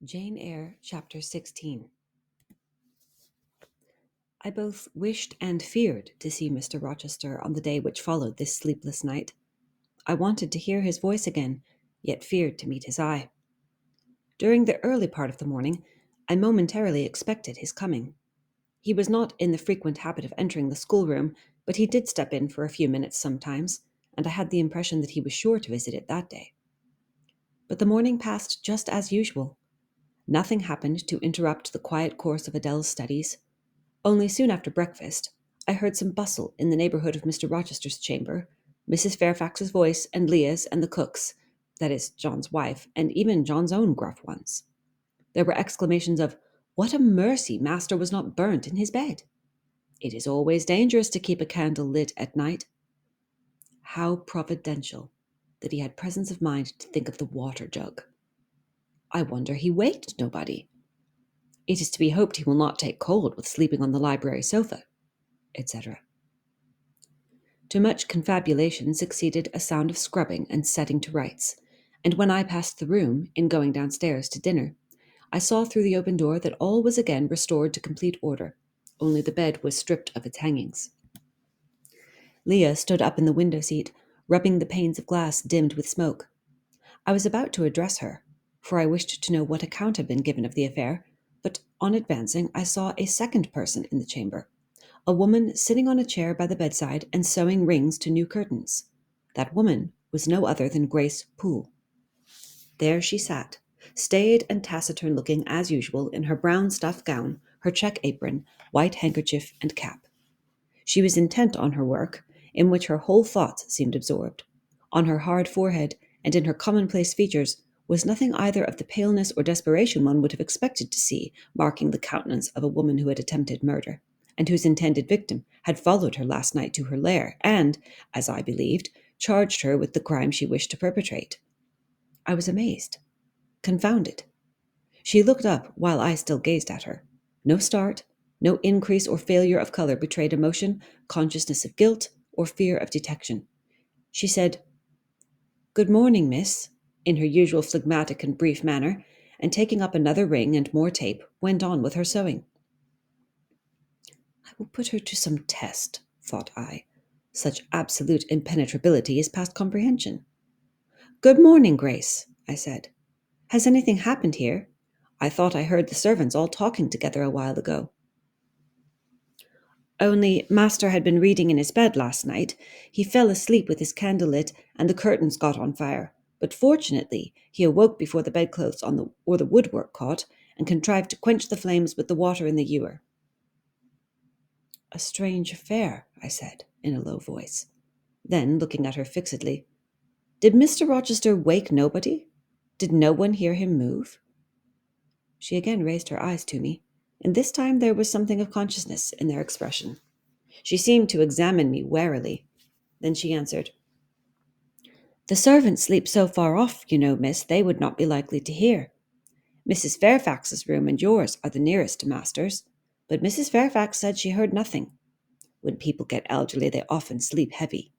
Jane Eyre, Chapter 16. I both wished and feared to see Mr. Rochester on the day which followed this sleepless night. I wanted to hear his voice again, yet feared to meet his eye. During the early part of the morning, I momentarily expected his coming. He was not in the frequent habit of entering the schoolroom, but he did step in for a few minutes sometimes, and I had the impression that he was sure to visit it that day. But the morning passed just as usual. Nothing happened to interrupt the quiet course of Adele's studies. Only soon after breakfast, I heard some bustle in the neighborhood of Mr. Rochester's chamber, Mrs. Fairfax's voice and Leah's and the cook's, that is, John's wife, and even John's own gruff ones. There were exclamations of, "What a mercy master was not burnt in his bed! It is always dangerous to keep a candle lit at night." How providential that he had presence of mind to think of the water jug. I wonder he waked nobody. It is to be hoped he will not take cold with sleeping on the library sofa, etc. To much confabulation succeeded a sound of scrubbing and setting to rights, and when I passed the room, in going downstairs to dinner, I saw through the open door that all was again restored to complete order, only the bed was stripped of its hangings. Leah stood up in the window seat, rubbing the panes of glass dimmed with smoke. I was about to address her, for I wished to know what account had been given of the affair, but on advancing I saw a second person in the chamber, a woman sitting on a chair by the bedside and sewing rings to new curtains. That woman was no other than Grace Poole. There she sat, staid and taciturn looking as usual in her brown stuff gown, her check apron, white handkerchief, and cap. She was intent on her work, in which her whole thoughts seemed absorbed. On her hard forehead and in her commonplace features was nothing either of the paleness or desperation one would have expected to see marking the countenance of a woman who had attempted murder, and whose intended victim had followed her last night to her lair and, as I believed, charged her with the crime she wished to perpetrate. I was amazed, confounded. She looked up while I still gazed at her. No start, no increase or failure of color betrayed emotion, consciousness of guilt, or fear of detection. She said, "Good morning, miss," in her usual phlegmatic and brief manner, and taking up another ring and more tape, went on with her sewing. I will put her to some test, thought I. Such absolute impenetrability is past comprehension. "Good morning, Grace," I said. "Has anything happened here? I thought I heard the servants all talking together a while ago." "Only master had been reading in his bed last night. He fell asleep with his candle lit, and the curtains got on fire. But fortunately, he awoke before the bedclothes or the woodwork caught, and contrived to quench the flames with the water in the ewer." "A strange affair," I said, in a low voice. Then, looking at her fixedly, "Did Mr. Rochester wake nobody? Did no one hear him move?" She again raised her eyes to me, and this time there was something of consciousness in their expression. She seemed to examine me warily. Then she answered, "The servants sleep so far off, you know, miss, they would not be likely to hear. Mrs. Fairfax's room and yours are the nearest to master's, but Mrs. Fairfax said she heard nothing. When people get elderly, they often sleep heavy."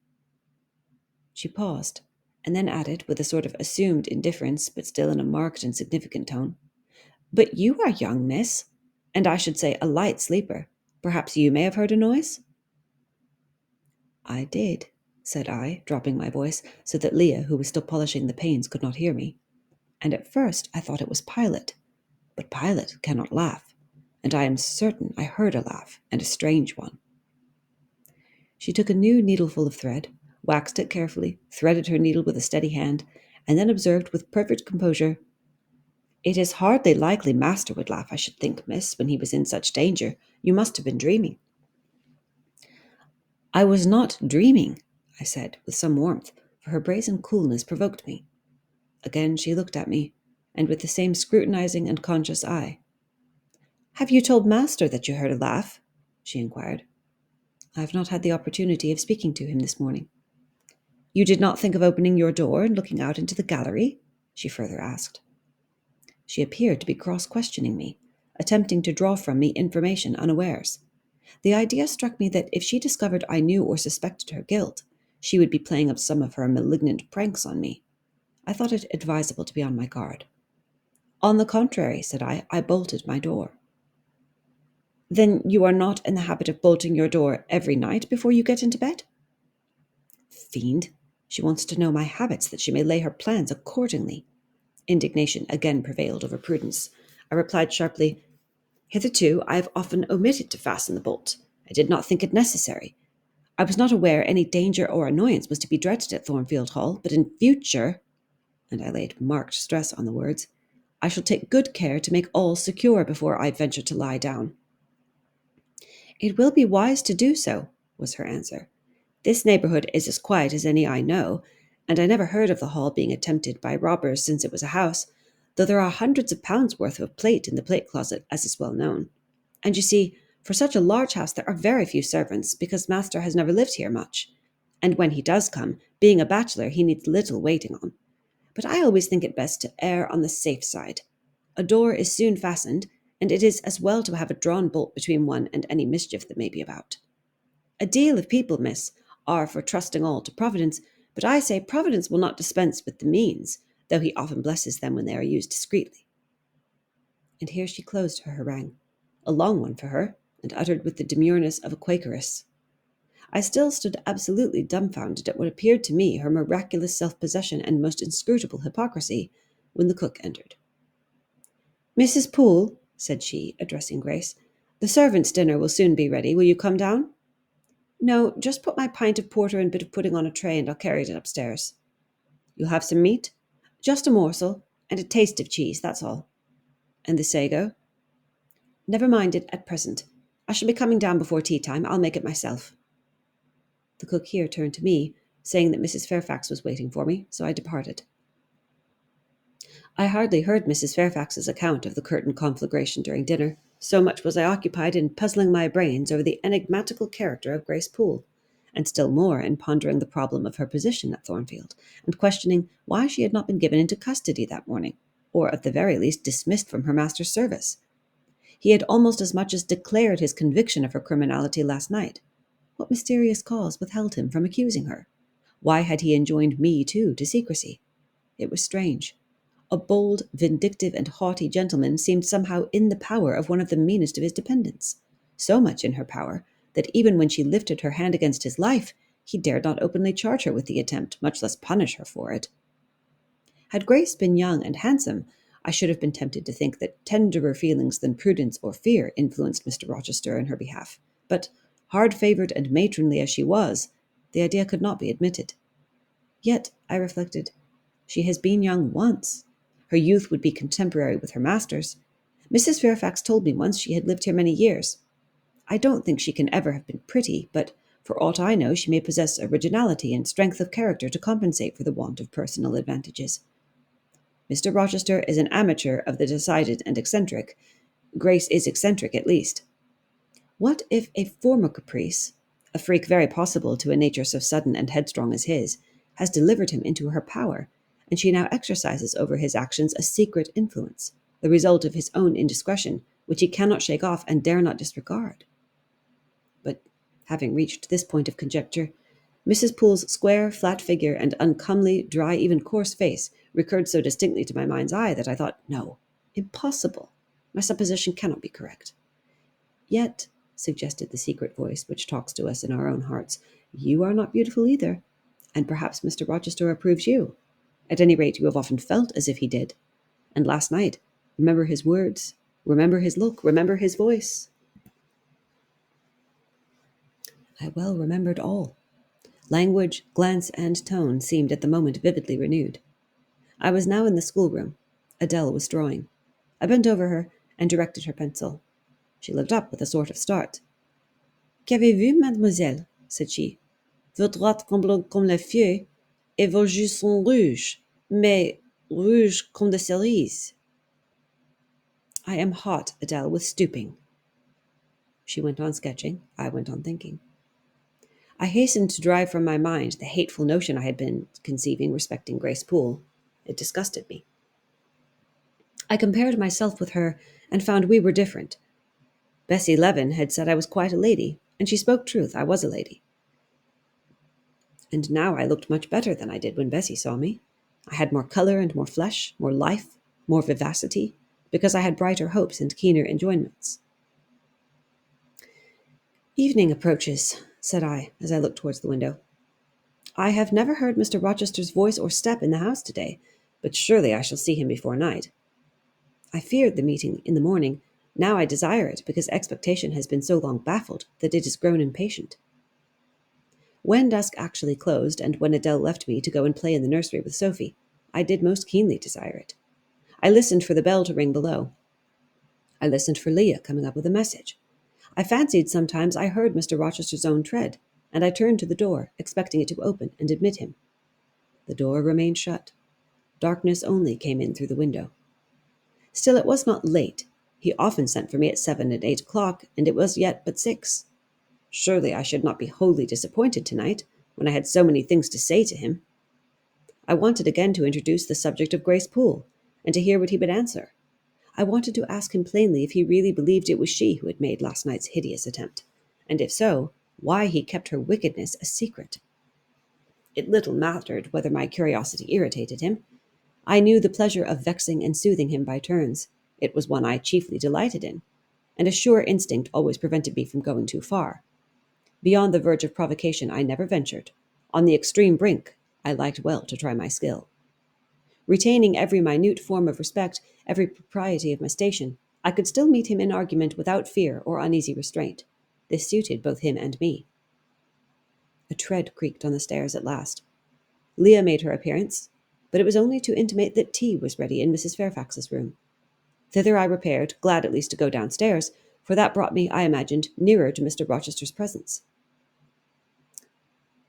She paused, and then added, with a sort of assumed indifference, but still in a marked and significant tone, "But you are young, miss, and I should say a light sleeper. Perhaps you may have heard a noise?" "I did," said I, dropping my voice so that Leah, who was still polishing the panes, could not hear me. "And at first I thought it was Pilot. But Pilot cannot laugh, and I am certain I heard a laugh, and a strange one." She took a new needleful of thread, waxed it carefully, threaded her needle with a steady hand, and then observed with perfect composure, "It is hardly likely master would laugh, I should think, miss, when he was in such danger. You must have been dreaming." "I was not dreaming," I said, with some warmth, for her brazen coolness provoked me. Again she looked at me, and with the same scrutinizing and conscious eye. "Have you told master that you heard a laugh?" she inquired. "I have not had the opportunity of speaking to him this morning." "You did not think of opening your door and looking out into the gallery?" she further asked. She appeared to be cross-questioning me, attempting to draw from me information unawares. The idea struck me that if she discovered I knew or suspected her guilt, she would be playing up some of her malignant pranks on me. I thought it advisable to be on my guard. On the contrary, said I bolted my door. Then you are not in the habit of bolting your door every night before you get into bed? Fiend! She wants to know my habits that she may lay her plans accordingly. Indignation again prevailed over prudence. I replied sharply, Hitherto I have often omitted to fasten the bolt. I did not think it necessary. I was not aware any danger or annoyance was to be dreaded at Thornfield Hall, but in future, and I laid marked stress on the words, I shall take good care to make all secure before I venture to lie down. It will be wise to do so, was her answer. This neighbourhood is as quiet as any I know, and I never heard of the hall being attempted by robbers since it was a house, though there are hundreds of pounds worth of plate in the plate closet, as is well known. And you see, for such a large house there are very few servants, because master has never lived here much. And when he does come, being a bachelor, he needs little waiting on. But I always think it best to err on the safe side. A door is soon fastened, and it is as well to have a drawn bolt between one and any mischief that may be about. A deal of people, miss, are for trusting all to Providence, but I say Providence will not dispense with the means, though he often blesses them when they are used discreetly. And here she closed her harangue, a long one for her, and uttered with the demureness of a Quakeress. I still stood absolutely dumbfounded at what appeared to me her miraculous self-possession and most inscrutable hypocrisy, when the cook entered. Mrs. Poole, said she, addressing Grace, the servants' dinner will soon be ready. Will you come down? No, just put my pint of porter and bit of pudding on a tray, and I'll carry it upstairs. You'll have some meat? Just a morsel, and a taste of cheese, that's all. And the sago? Never mind it at present. I shall be coming down before tea time. I'll make it myself. The cook here turned to me, saying that Mrs. Fairfax was waiting for me, so I departed. I hardly heard Mrs. Fairfax's account of the curtain conflagration during dinner, so much was I occupied in puzzling my brains over the enigmatical character of Grace Poole, and still more in pondering the problem of her position at Thornfield, and questioning why she had not been given into custody that morning, or at the very least dismissed from her master's service. He had almost as much as declared his conviction of her criminality last night. What mysterious cause withheld him from accusing her? Why had he enjoined me, too, to secrecy? It was strange. A bold, vindictive, and haughty gentleman seemed somehow in the power of one of the meanest of his dependents, so much in her power that even when she lifted her hand against his life, he dared not openly charge her with the attempt, much less punish her for it. Had Grace been young and handsome, I should have been tempted to think that tenderer feelings than prudence or fear influenced Mr. Rochester in her behalf, but hard-favoured and matronly as she was, the idea could not be admitted. Yet, I reflected, she has been young once. Her youth would be contemporary with her master's. Mrs. Fairfax told me once she had lived here many years. I don't think she can ever have been pretty, but for aught I know she may possess originality and strength of character to compensate for the want of personal advantages. Mr. Rochester is an amateur of the decided and eccentric. Grace is eccentric at least. What if a former caprice, a freak very possible to a nature so sudden and headstrong as his, has delivered him into her power, and she now exercises over his actions a secret influence, the result of his own indiscretion, which he cannot shake off and dare not disregard? But, having reached this point of conjecture, Mrs. Poole's square, flat figure and uncomely, dry, even coarse face recurred so distinctly to my mind's eye that I thought, no, impossible. My supposition cannot be correct. Yet, suggested the secret voice which talks to us in our own hearts, you are not beautiful either, and perhaps Mr. Rochester approves you. At any rate, you have often felt as if he did. And last night, remember his words, remember his look, remember his voice. I well remembered all. Language, glance, and tone seemed at the moment vividly renewed. I was now in the schoolroom. Adele was drawing. I bent over her and directed her pencil. She looked up with a sort of start. Qu'avez-vous, mademoiselle? Said she. Vos droites comme les feuilles, et vos joues sont rouges, mais rouges comme des cerises. I am hot, Adele, with stooping. She went on sketching. I went on thinking. I hastened to drive from my mind the hateful notion I had been conceiving respecting Grace Poole. It disgusted me. I compared myself with her and found we were different. Bessie Levin had said I was quite a lady, and she spoke truth. I was a lady. And now I looked much better than I did when Bessie saw me. I had more colour and more flesh, more life. more vivacity, because I had brighter hopes and keener enjoyments. "Evening approaches," said I, as I looked towards the window. "I have never heard Mr. Rochester's voice or step in the house today, but surely I shall see him before night. I feared the meeting in the morning. Now I desire it, because expectation has been so long baffled that it has grown impatient." When dusk actually closed, and when Adele left me to go and play in the nursery with Sophie, I did most keenly desire it. I listened for the bell to ring below. I listened for Leah coming up with a message. I fancied sometimes I heard Mr. Rochester's own tread, and I turned to the door, expecting it to open and admit him. The door remained shut. Darkness only came in through the window. Still, it was not late. He often sent for me at 7 and 8 o'clock, and it was yet but 6. Surely I should not be wholly disappointed tonight, when I had so many things to say to him. I wanted again to introduce the subject of Grace Poole, and to hear what he would answer. I wanted to ask him plainly if he really believed it was she who had made last night's hideous attempt, and if so, why he kept her wickedness a secret. It little mattered whether my curiosity irritated him. I knew the pleasure of vexing and soothing him by turns. It was one I chiefly delighted in, and a sure instinct always prevented me from going too far. Beyond the verge of provocation I never ventured. On the extreme brink, I liked well to try my skill. Retaining every minute form of respect, every propriety of my station, I could still meet him in argument without fear or uneasy restraint. This suited both him and me. A tread creaked on the stairs at last. Leah made her appearance, but it was only to intimate that tea was ready in Mrs. Fairfax's room. Thither I repaired, glad at least to go downstairs, for that brought me, I imagined, nearer to Mr. Rochester's presence.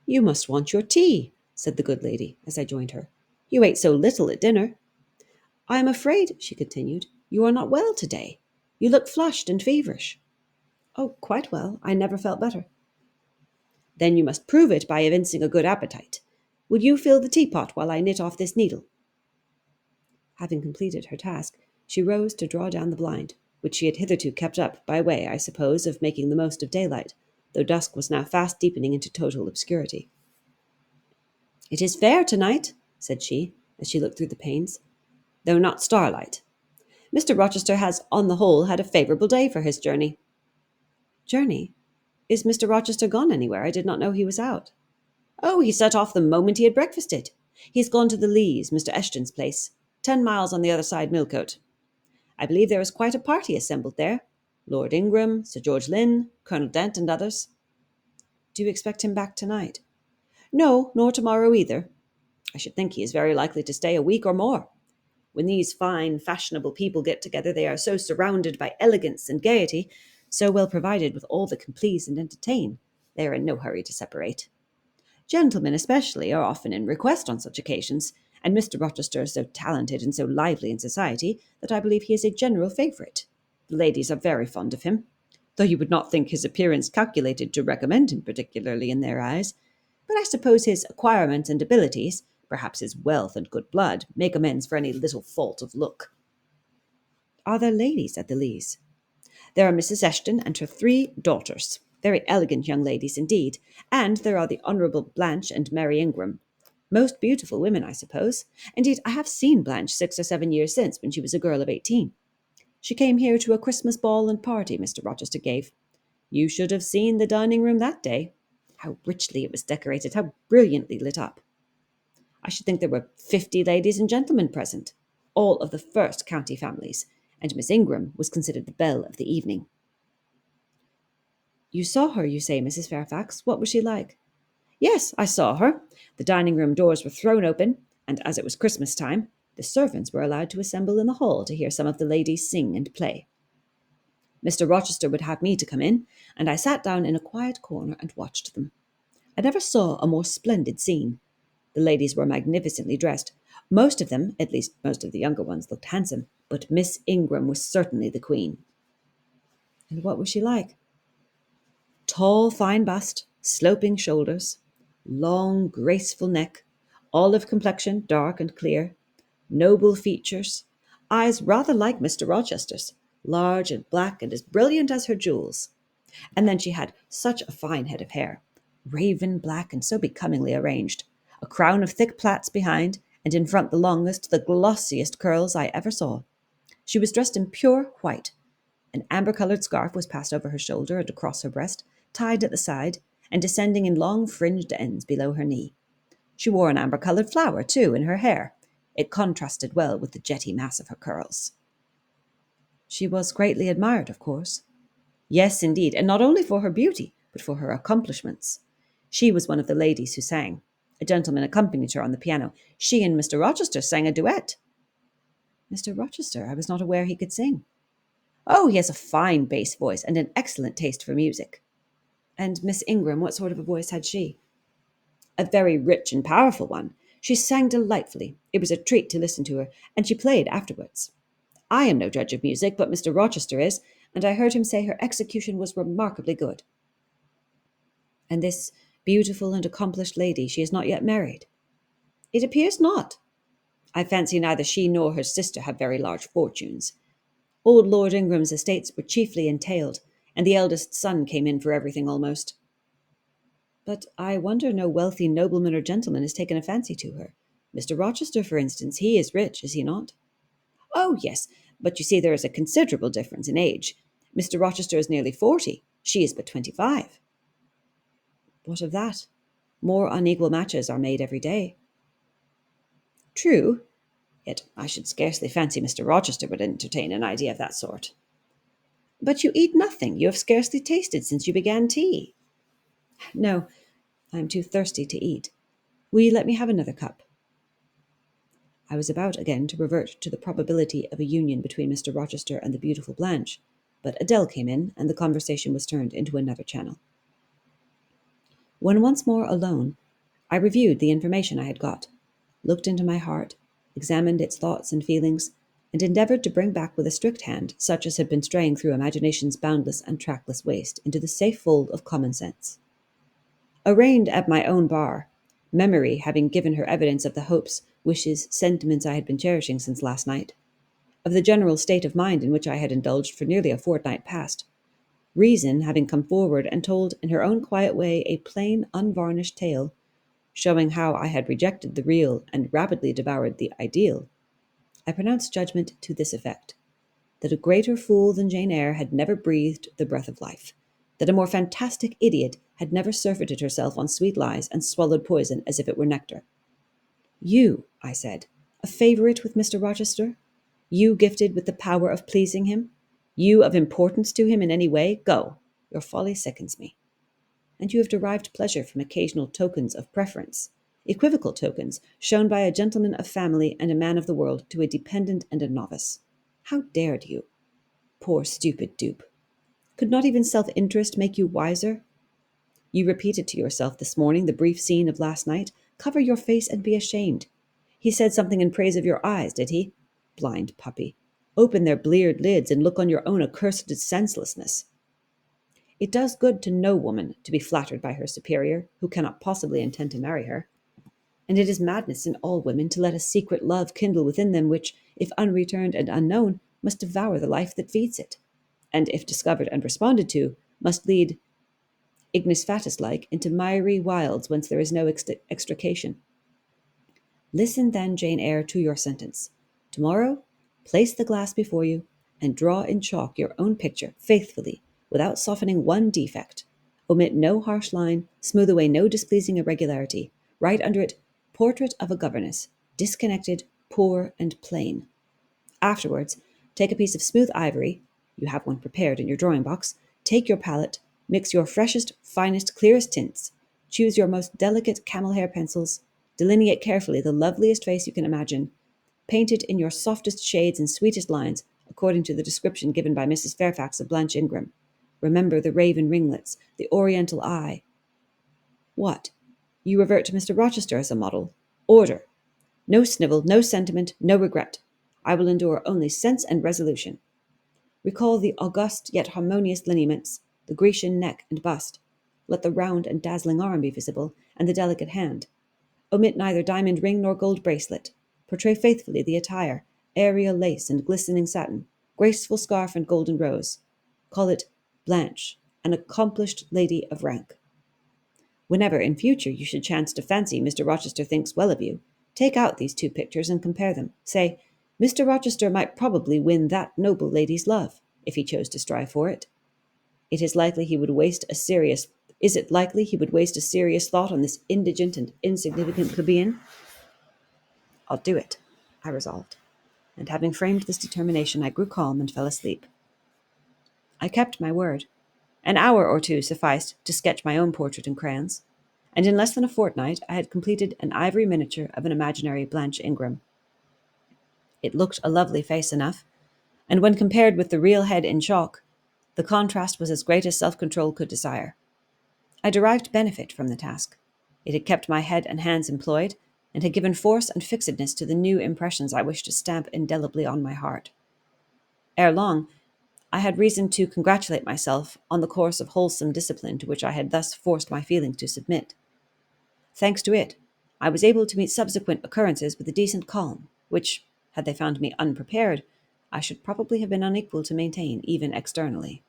"You must want your tea," said the good lady, as I joined her. "You ate so little at dinner." "I am afraid," she continued, "you are not well today. You look flushed and feverish." "Oh, quite well. I never felt better." "Then you must prove it by evincing a good appetite. Would you fill the teapot while I knit off this needle?" Having completed her task, she rose to draw down the blind, which she had hitherto kept up by way, I suppose, of making the most of daylight, though dusk was now fast deepening into total obscurity. "It is fair tonight," said she, as she looked through the panes, "though not starlight. Mr. Rochester has, on the whole, had a favourable day for his journey." "Journey? Is Mr. Rochester gone anywhere? I did not know he was out." "Oh, he set off the moment he had breakfasted. He's gone to the Lees, Mr. Eshton's place, 10 miles on the other side Millcote. I believe there is quite a party assembled there. Lord Ingram, Sir George Lynn, Colonel Dent, and others." "Do you expect him back tonight?" "No, nor tomorrow either. I should think he is very likely to stay a week or more. When these fine, fashionable people get together, they are so surrounded by elegance and gaiety, so well provided with all that can please and entertain, they are in no hurry to separate. Gentlemen especially are often in request on such occasions, and Mr. Rochester is so talented and so lively in society that I believe he is a general favourite. The ladies are very fond of him, though you would not think his appearance calculated to recommend him particularly in their eyes. But I suppose his acquirements and abilities, perhaps his wealth and good blood, make amends for any little fault of look." "Are there ladies at the Lees?" "There are Mrs. Eshton and her 3 daughters, very elegant young ladies indeed, and there are the Honourable Blanche and Mary Ingram. Most beautiful women, I suppose. Indeed, I have seen Blanche 6 or 7 years since, when she was a girl of 18. She came here to a Christmas ball and party Mr. Rochester gave. You should have seen the dining room that day. How richly it was decorated, how brilliantly lit up. I should think there were 50 ladies and gentlemen present, all of the first county families, and Miss Ingram was considered the belle of the evening." "You saw her, you say, Mrs. Fairfax. What was she like?" "Yes, I saw her. The dining-room doors were thrown open, and as it was Christmas time, the servants were allowed to assemble in the hall to hear some of the ladies sing and play. Mr. Rochester would have me to come in, and I sat down in a quiet corner and watched them. I never saw a more splendid scene. The ladies were magnificently dressed. Most of them, at least most of the younger ones, looked handsome, but Miss Ingram was certainly the queen." "And what was she like?" "Tall, fine bust, sloping shoulders, long, graceful neck, olive complexion, dark and clear, noble features, eyes rather like Mr. Rochester's, large and black and as brilliant as her jewels. And then she had such a fine head of hair, raven black and so becomingly arranged, a crown of thick plaits behind, and in front the longest, the glossiest curls I ever saw. She was dressed in pure white. An amber-coloured scarf was passed over her shoulder and across her breast, tied at the side, and descending in long fringed ends below her knee. She wore an amber-coloured flower, too, in her hair. It contrasted well with the jetty mass of her curls. She was greatly admired, of course. Yes, indeed, and not only for her beauty, but for her accomplishments. She was one of the ladies who sang. A gentleman accompanied her on the piano. She and Mr. Rochester sang a duet. Mr. Rochester, I was not aware he could sing. Oh, he has a fine bass voice and an excellent taste for music. And Miss Ingram, what sort of a voice had she? A very rich and powerful one. She sang delightfully. It was a treat to listen to her, and she played afterwards. I am no judge of music, but Mr. Rochester is, and I heard him say her execution was remarkably good. And this beautiful and accomplished lady, she is not yet married? It appears not. I fancy neither she nor her sister have very large fortunes. Old Lord Ingram's estates were chiefly entailed, and the eldest son came in for everything almost. But I wonder no wealthy nobleman or gentleman has taken a fancy to her. Mr. Rochester, for instance, he is rich, is he not? Oh, yes, but you see there is a considerable difference in age. Mr. Rochester is nearly 40. She is but 25. What of that? More unequal matches are made every day. True, yet I should scarcely fancy Mr. Rochester would entertain an idea of that sort. But you eat nothing. You have scarcely tasted since you began tea. No, I am too thirsty to eat. Will you let me have another cup? I was about again to revert to the probability of a union between Mr. Rochester and the beautiful Blanche, but Adele came in, and the conversation was turned into another channel. When once more alone, I reviewed the information I had got, looked into my heart, examined its thoughts and feelings, and endeavoured to bring back with a strict hand such as had been straying through imagination's boundless and trackless waste into the safe fold of common sense. Arraigned at my own bar, memory having given her evidence of the hopes, wishes, sentiments I had been cherishing since last night, of the general state of mind in which I had indulged for nearly a fortnight past, reason having come forward and told in her own quiet way a plain, unvarnished tale, showing how I had rejected the real and rapidly devoured the ideal, I pronounced judgment to this effect: that a greater fool than Jane Eyre had never breathed the breath of life, that a more fantastic idiot had never surfeited herself on sweet lies and swallowed poison as if it were nectar. You, I said, a favourite with Mr. Rochester? You gifted with the power of pleasing him? You of importance to him in any way? Go. Your folly sickens me. And you have derived pleasure from occasional tokens of preference, equivocal tokens shown by a gentleman of family and a man of the world to a dependent and a novice. How dared you? Poor stupid dupe. Could not even self-interest make you wiser? You repeated to yourself this morning the brief scene of last night. Cover your face and be ashamed. He said something in praise of your eyes, did he? Blind puppy. Open their bleared lids and look on your own accursed senselessness. It does good to no woman to be flattered by her superior, who cannot possibly intend to marry her. And it is madness in all women to let a secret love kindle within them which, if unreturned and unknown, must devour the life that feeds it, and if discovered and responded to, must lead, ignis fatuus-like, into miry wilds whence there is no extrication. Listen then, Jane Eyre, to your sentence. Tomorrow, place the glass before you, and draw in chalk your own picture, faithfully, without softening one defect. Omit no harsh line, smooth away no displeasing irregularity. Write under it, Portrait of a Governess, disconnected, poor, and plain. Afterwards, take a piece of smooth ivory, you have one prepared in your drawing box, take your palette, mix your freshest, finest, clearest tints, choose your most delicate camel hair pencils, delineate carefully the loveliest face you can imagine, paint it in your softest shades and sweetest lines, according to the description given by Mrs. Fairfax of Blanche Ingram. Remember the raven ringlets, the oriental eye. What? You revert to Mr. Rochester as a model. Order. No snivel, no sentiment, no regret. I will endure only sense and resolution. Recall the august yet harmonious lineaments, the Grecian neck and bust. Let the round and dazzling arm be visible, and the delicate hand. Omit neither diamond ring nor gold bracelet. Portray faithfully the attire, aerial lace and glistening satin, graceful scarf and golden rose. Call it Blanche, an accomplished lady of rank. Whenever in future you should chance to fancy Mr. Rochester thinks well of you, Take out these two pictures and compare them. Say, Mr. Rochester might probably win that noble lady's love, if he chose to strive for it. Is it likely he would waste a serious thought on this indigent and insignificant plebeian? I'll do it, I resolved, and having framed this determination, I grew calm and fell asleep. I kept my word. An hour or two sufficed to sketch my own portrait in crayons, and in less than a fortnight I had completed an ivory miniature of an imaginary Blanche Ingram. It looked a lovely face enough, and when compared with the real head in chalk, the contrast was as great as self-control could desire. I derived benefit from the task. It had kept my head and hands employed, and had given force and fixedness to the new impressions I wished to stamp indelibly on my heart. Ere long, I had reason to congratulate myself on the course of wholesome discipline to which I had thus forced my feelings to submit. Thanks to it, I was able to meet subsequent occurrences with a decent calm, which, had they found me unprepared, I should probably have been unequal to maintain even externally.